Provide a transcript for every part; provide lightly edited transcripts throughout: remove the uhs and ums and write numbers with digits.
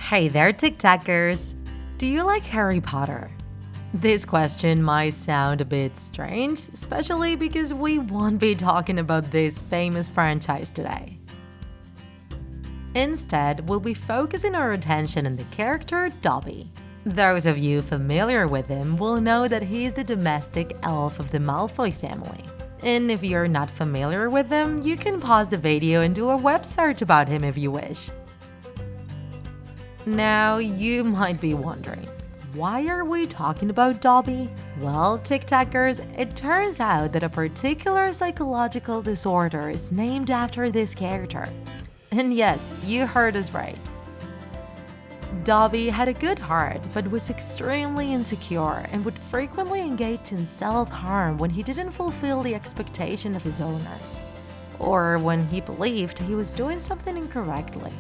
Hey there, tiktakers! Do you like Harry Potter? This question might sound a bit strange, especially because we won't be talking about this famous franchise today. Instead, we'll be focusing our attention on the character Dobby. Those of you familiar with him will know that he is the domestic elf of the Malfoy family. And if you're not familiar with him, you can pause the video and do a web search about him if you wish. Now, you might be wondering, why are we talking about Dobby? Well, tiktakers, it turns out that a particular psychological disorder is named after this character. And yes, you heard us right. Dobby had a good heart, but was extremely insecure and would frequently engage in self-harm when he didn't fulfill the expectation of his owners, or when he believed he was doing something incorrectly.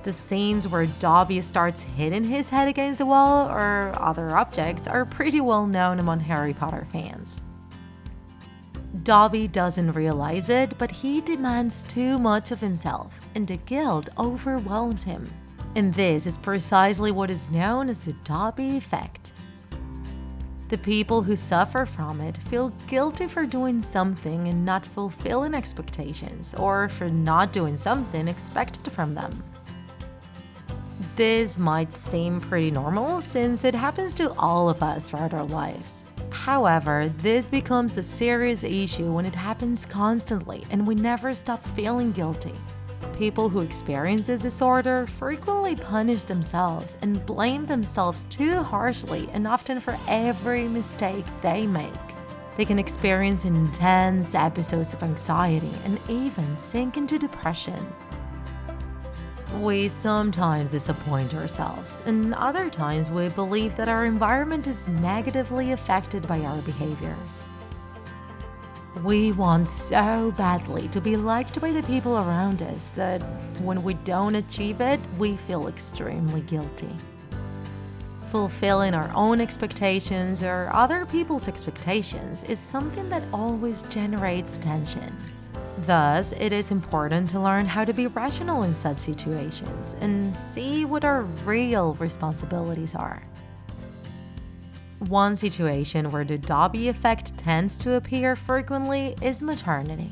The scenes where Dobby starts hitting his head against the wall or other objects are pretty well known among Harry Potter fans. Dobby doesn't realize it, but he demands too much of himself, and the guilt overwhelms him. And this is precisely what is known as the Dobby Effect. The people who suffer from it feel guilty for doing something and not fulfilling expectations, or for not doing something expected from them. This might seem pretty normal since it happens to all of us throughout our lives. However, this becomes a serious issue when it happens constantly and we never stop feeling guilty. People who experience this disorder frequently punish themselves and blame themselves too harshly and often for every mistake they make. They can experience intense episodes of anxiety and even sink into depression. We sometimes disappoint ourselves, and other times we believe that our environment is negatively affected by our behaviors. We want so badly to be liked by the people around us that when we don't achieve it, we feel extremely guilty. Fulfilling our own expectations or other people's expectations is something that always generates tension. Thus, it is important to learn how to be rational in such situations and see what our real responsibilities are. One situation where the Dobby effect tends to appear frequently is maternity.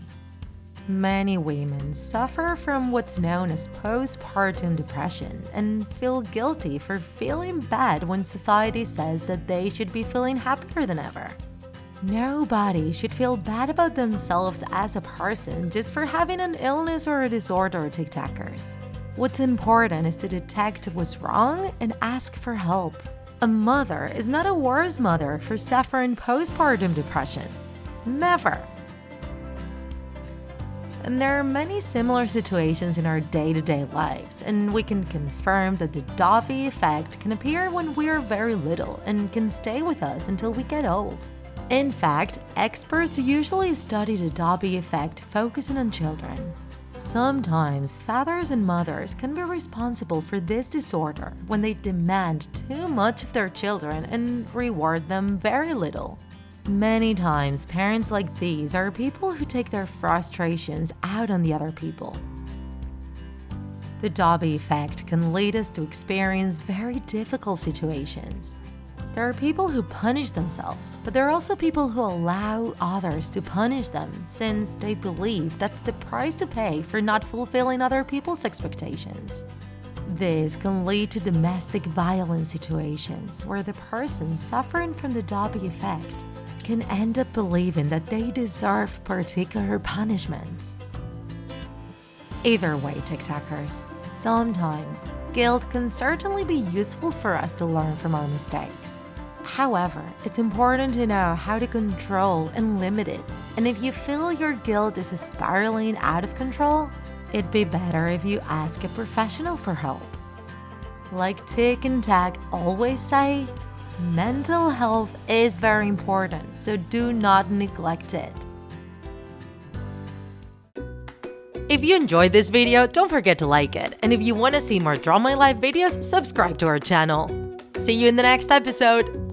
Many women suffer from what's known as postpartum depression and feel guilty for feeling bad when society says that they should be feeling happier than ever. Nobody should feel bad about themselves as a person just for having an illness or a disorder, tiktakers. What's important is to detect what's wrong and ask for help. A mother is not a worse mother for suffering postpartum depression. Never. And there are many similar situations in our day-to-day lives, and we can confirm that the Dobby effect can appear when we are very little and can stay with us until we get old. In fact, experts usually study the Dobby effect focusing on children. Sometimes fathers and mothers can be responsible for this disorder when they demand too much of their children and reward them very little. Many times, parents like these are people who take their frustrations out on the other people. The Dobby effect can lead us to experience very difficult situations. There are people who punish themselves, but there are also people who allow others to punish them since they believe that's the price to pay for not fulfilling other people's expectations. This can lead to domestic violence situations where the person suffering from the Dobby effect can end up believing that they deserve particular punishments. Either way, tiktakers, sometimes guilt can certainly be useful for us to learn from our mistakes. However, it's important to know how to control and limit it, and if you feel your guilt is spiraling out of control, it'd be better if you ask a professional for help. Like TikTak always say, mental health is very important, so do not neglect it. If you enjoyed this video, don't forget to like it, and if you want to see more Draw My Life videos, subscribe to our channel. See you in the next episode!